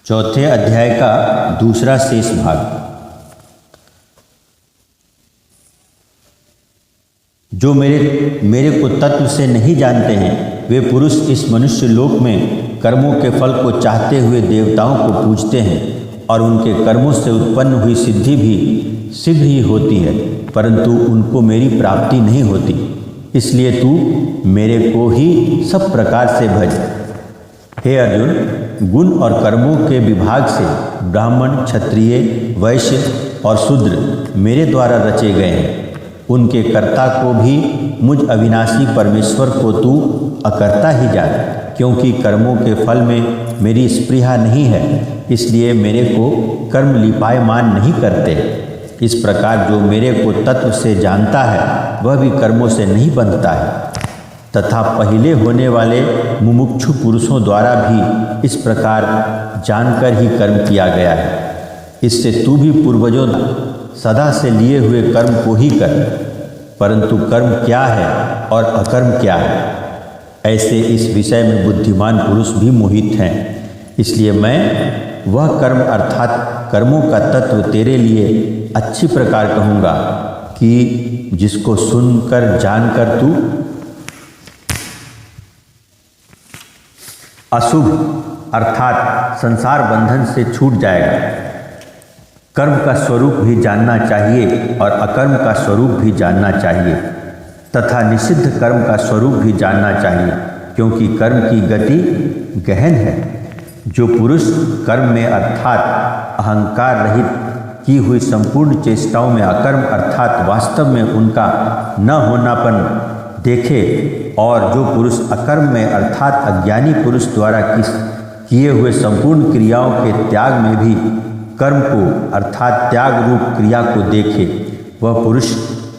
चौथे अध्याय का दूसरा शेष भाग। जो मेरे को तत्व से नहीं जानते हैं वे पुरुष इस मनुष्य लोक में कर्मों के फल को चाहते हुए देवताओं को पूजते हैं और उनके कर्मों से उत्पन्न हुई सिद्धि भी शीघ्र ही होती है, परंतु उनको मेरी प्राप्ति नहीं होती। इसलिए तू मेरे को ही सब प्रकार से भज। हे अर्जुन, गुण और कर्मों के विभाग से ब्राह्मण, क्षत्रिय, वैश्य और शूद्र मेरे द्वारा रचे गए हैं। उनके कर्ता को भी मुझ अविनाशी परमेश्वर को तू अकर्ता ही जान, क्योंकि कर्मों के फल में मेरी स्पृहा नहीं है, इसलिए मेरे को कर्म लिपायमान नहीं करते। इस प्रकार जो मेरे को तत्व से जानता है वह भी कर्मों से नहीं बंधता है, तथा पहले होने वाले मुमुक्षु पुरुषों द्वारा भी इस प्रकार जानकर ही कर्म किया गया है। इससे तू भी पूर्वजों सदा से लिए हुए कर्म को ही कर, परंतु कर्म क्या है और अकर्म क्या है, ऐसे इस विषय में बुद्धिमान पुरुष भी मोहित हैं। इसलिए मैं वह कर्म अर्थात कर्मों का तत्व तेरे लिए अच्छी प्रकार कहूँगा कि जिसको सुनकर जानकर तू अशुभ अर्थात संसार बंधन से छूट जाएगा। कर्म का स्वरूप भी जानना चाहिए और अकर्म का स्वरूप भी जानना चाहिए, तथा निषिद्ध कर्म का स्वरूप भी जानना चाहिए, क्योंकि कर्म की गति गहन है। जो पुरुष कर्म में अर्थात अहंकार रहित की हुई संपूर्ण चेष्टाओं में अकर्म अर्थात वास्तव में उनका न होनापन देखे, और जो पुरुष अकर्म में अर्थात अज्ञानी पुरुष द्वारा किए हुए संपूर्ण क्रियाओं के त्याग में भी कर्म को अर्थात त्याग रूप क्रिया को देखे, वह पुरुष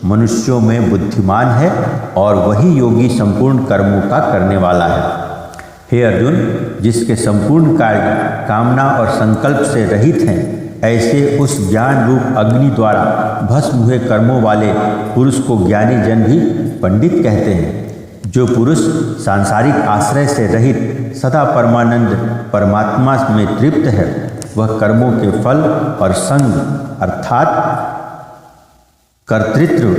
मनुष्यों में बुद्धिमान है और वही योगी संपूर्ण कर्मों का करने वाला है। हे अर्जुन, जिसके संपूर्ण कार्य कामना और संकल्प से रहित हैं, ऐसे उस ज्ञान रूप अग्नि द्वारा भस्म हुए कर्मों वाले पुरुष को ज्ञानी जन भी पंडित कहते हैं। जो पुरुष सांसारिक आश्रय से रहित सदा परमानंद परमात्मा में तृप्त है, वह कर्मों के फल और संग अर्थात कर्तृत्व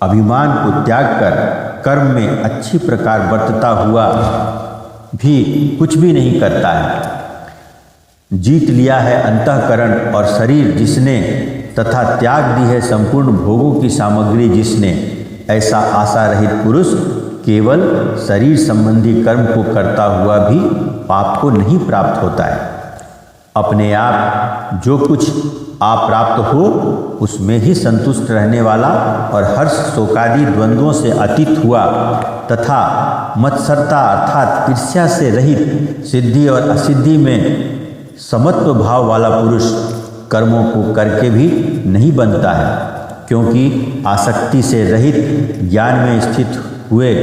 अभिमान को त्याग कर कर्म में अच्छी प्रकार बरतता हुआ भी कुछ भी नहीं करता है। जीत लिया है अंतःकरण और शरीर जिसने, तथा त्याग दी है संपूर्ण भोगों की सामग्री जिसने, ऐसा आशा रहित पुरुष केवल शरीर संबंधी कर्म को करता हुआ भी पाप को नहीं प्राप्त होता है। अपने आप जो कुछ अप्राप्त हो उसमें ही संतुष्ट रहने वाला और हर्ष शोकादि द्वंद्वों से अतीत हुआ, तथा मत्सरता अर्थात ईर्ष्या से रहित सिद्धि और असिद्धि में समत्व भाव वाला पुरुष कर्मों को करके भी नहीं बनता है, क्योंकि आसक्ति से रहित ज्ञान में स्थित हुए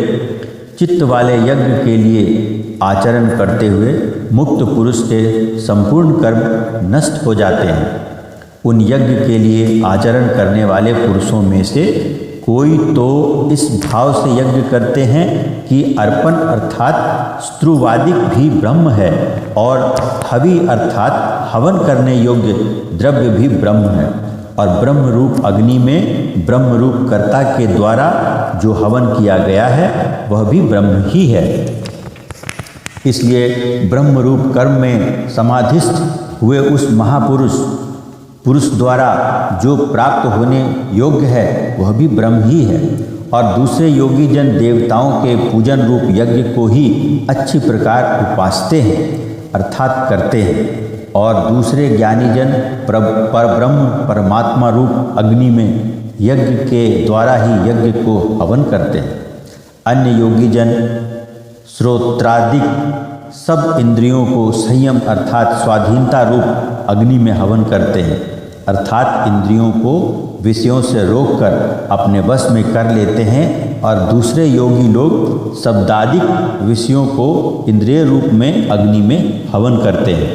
चित्त वाले यज्ञ के लिए आचरण करते हुए मुक्त पुरुष के संपूर्ण कर्म नष्ट हो जाते हैं। उन यज्ञ के लिए आचरण करने वाले पुरुषों में से कोई तो इस भाव से यज्ञ करते हैं कि अर्पण अर्थात स्त्रुवादिक भी ब्रह्म है, और हवि अर्थात हवन करने योग्य द्रव्य भी ब्रह्म है, और ब्रह्म रूप अग्नि में ब्रह्म रूप कर्ता के द्वारा जो हवन किया गया है वह भी ब्रह्म ही है। इसलिए ब्रह्म रूप कर्म में समाधिस्थ हुए उस पुरुष द्वारा जो प्राप्त होने योग्य है वह भी ब्रह्म ही है, और दूसरे योगी जन देवताओं के पूजन रूप यज्ञ को ही अच्छी प्रकार उपासते हैं अर्थात करते हैं, और दूसरे ज्ञानी जन परब्रह्म परमात्मा रूप अग्नि में यज्ञ के द्वारा ही यज्ञ को हवन करते हैं। अन्य योगी जन श्रोत्रादिक सब इंद्रियों को संयम अर्थात स्वाधीनता रूप अग्नि में हवन करते हैं, अर्थात इंद्रियों को विषयों से रोककर अपने वश में कर लेते हैं, और दूसरे योगी लोग शब्दादिक विषयों को इंद्रिय रूप में अग्नि में हवन करते हैं,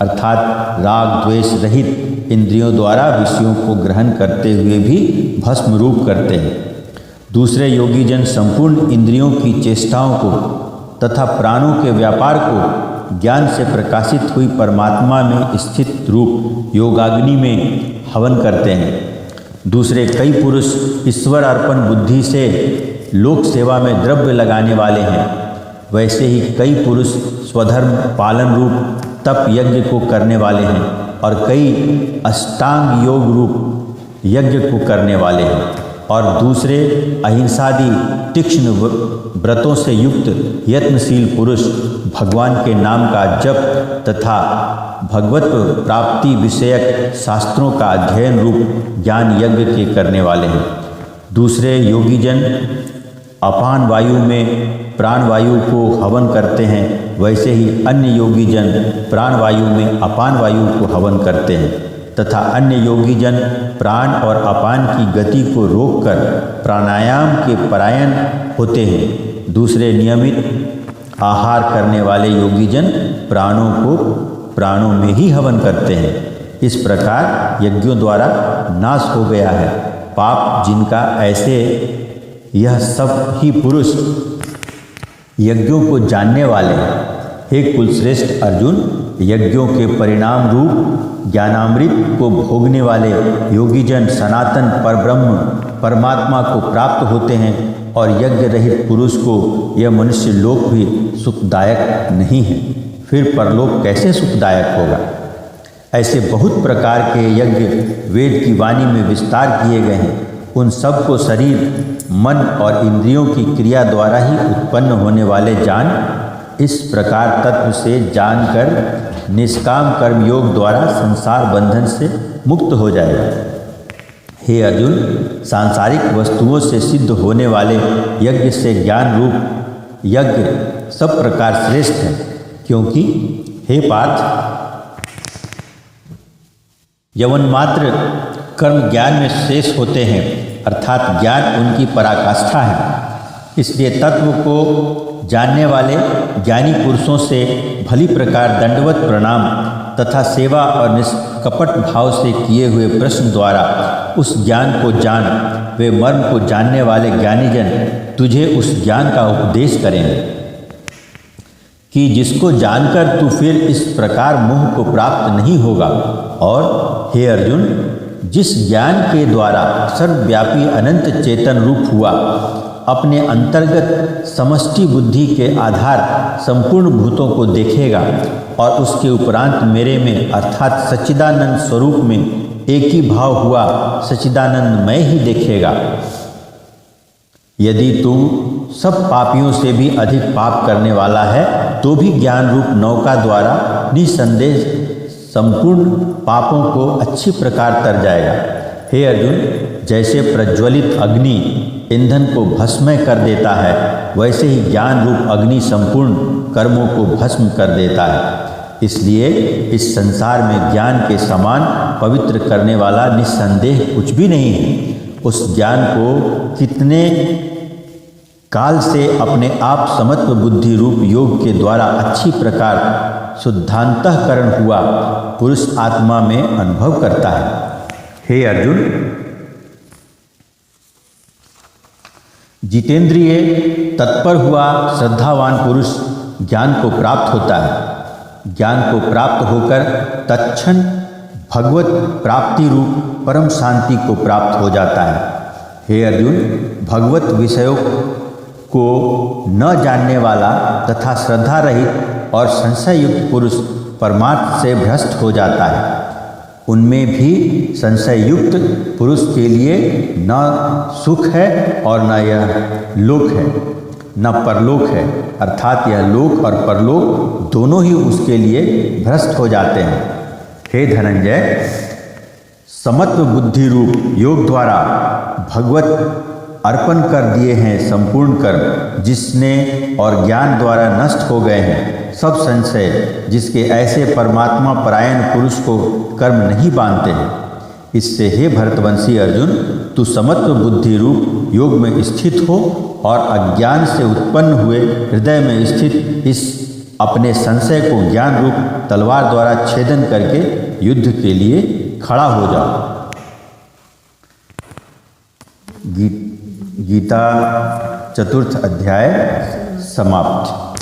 अर्थात राग द्वेष रहित इंद्रियों द्वारा विषयों को ग्रहण करते हुए भी भस्म रूप करते हैं। दूसरे योगी जन संपूर्ण इंद्रियों की चेष्टाओं को तथा प्राणों के व्यापार को ज्ञान से प्रकाशित हुई परमात्मा में स्थित रूप योगाग्नि में हवन करते हैं। दूसरे कई पुरुष ईश्वर अर्पण बुद्धि से लोक सेवा में द्रव्य लगाने वाले हैं। वैसे ही कई पुरुष स्वधर्म पालन रूप तप यज्ञ को करने वाले हैं और कई अष्टांग योग रूप यज्ञ को करने वाले हैं और दूसरे अहिंसादि तीक्ष्ण व्रतों से युक्त यत्नशील पुरुष भगवान के नाम का जप तथा भगवत प्राप्ति विषयक शास्त्रों का अध्ययन रूप ज्ञान यज्ञ के करने वाले हैं। दूसरे योगीजन अपान वायु में प्राण वायु को हवन करते हैं। वैसे ही अन्य योगीजन प्राण वायु में अपान वायु को हवन करते हैं तथा अन्य योगीजन प्राण और अपान की गति को रोककर प्राणायाम के परायण होते हैं। दूसरे नियमित आहार करने वाले योगीजन प्राणों को प्राणों में ही हवन करते हैं। इस प्रकार यज्ञों द्वारा नाश हो गया है पाप जिनका। ऐसे यह सब ही पुरुष यज्ञों को जानने वाले हैं। हे कुलश्रेष्ठ अर्जुन, यज्ञों के परिणाम रूप ज्ञानामृत को भोगने वाले योगीजन सनातन परब्रह्म परमात्मा को प्राप्त होते हैं और यज्ञ रहित पुरुष को यह मनुष्य लोक भी सुखदायक नहीं है। फिर परलोक कैसे सुखदायक होगा? ऐसे बहुत प्रकार के यज्ञ वेद की वाणी में विस्तार किए गए हैं। उन सब को शरीर मन और इंद्रियों की क्रिया द्वारा ही उत्पन्न होने वाले जान। इस प्रकार तत्व से जानकर निष्काम कर्म योग द्वारा संसार बंधन से मुक्त हो जाएगा। हे अर्जुन, सांसारिक वस्तुओं से सिद्ध होने वाले यज्ञ से ज्ञान रूप यज्ञ सब प्रकार श्रेष्ठ है, क्योंकि हे पार्थ, यवन मात्र कर्म ज्ञान में शेष होते हैं, अर्थात ज्ञान उनकी पराकाष्ठा है। इसलिए तत्व को जानने वाले ज्ञानी पुरुषों से भली प्रकार दंडवत प्रणाम तथा सेवा और निष्कपट भाव से किए हुए प्रश्न द्वारा उस ज्ञान को जान। वे मर्म को जानने वाले ज्ञानीजन तुझे उस ज्ञान का उपदेश करेंगे कि जिसको जानकर तू फिर इस प्रकार मोह को प्राप्त नहीं होगा। और हे अर्जुन, जिस ज्ञान के द्वारा सर्वव्यापी अनंत चेतन रूप हुआ, अपने अंतर्गत समष्टि बुद्धि के आधार संपूर्ण भूतों को देखेगा और उसके उपरांत मेरे में अर्थात सच्चिदानंद स्वरूप में एक ही भाव हुआ सच्चिदानंदमय ही देखेगा। यदि तू सब पापियों से भी अधिक पाप करने वाला है तो भी ज्ञान रूप नौका द्वारा निसंदेह संपूर्ण पापों को अच्छी प्रकार तर जाएगा। हे अर्जुन, जैसे प्रज्वलित अग्नि ईंधन को भस्म कर देता है, वैसे ही ज्ञान रूप अग्नि संपूर्ण कर्मों को भस्म कर देता है। इसलिए इस संसार में ज्ञान के समान पवित्र करने वाला निस्संदेह कुछ भी नहीं है। उस ज्ञान को कितने काल से अपने आप समत्व बुद्धि रूप योग के द्वारा अच्छी प्रकार शुद्धांतःकरण हुआ पुरुष आत्मा में अनुभव करता है। हे अर्जुन, जितेंद्रिय तत्पर हुआ श्रद्धावान पुरुष ज्ञान को प्राप्त होता है। ज्ञान को प्राप्त होकर तत्क्षण भगवत प्राप्ति रूप परम शांति को प्राप्त हो जाता है। हे अर्जुन, भगवत विषयों को न जानने वाला तथा श्रद्धा रहित और संशय युक्त पुरुष परमार्थ से भ्रष्ट हो जाता है। उनमें भी संशय युक्त पुरुष के लिए न सुख है और न यह लोक है, न परलोक है, अर्थात यह लोक और परलोक दोनों ही उसके लिए भ्रष्ट हो जाते हैं। हे धनंजय, समत्व बुद्धि रूप योग द्वारा भगवत अर्पण कर दिए हैं संपूर्ण कर्म, जिसने और ज्ञान द्वारा नष्ट हो गए हैं सब संशय, जिसके ऐसे परमात्मा परायण पुरुष को कर्म नहीं बांधते हैं। इससे हे भरतवंशी अर्जुन, तू समत्व बुद्धि रूप योग में स्थित हो और अज्ञान से उत्पन्न हुए हृदय में स्थित इस अपने संशय को ज्ञान रूप तलवार द्वारा छेदन करके युद्ध के लिए खड़ा हो जाओ। गीता चतुर्थ अध्याय समाप्त।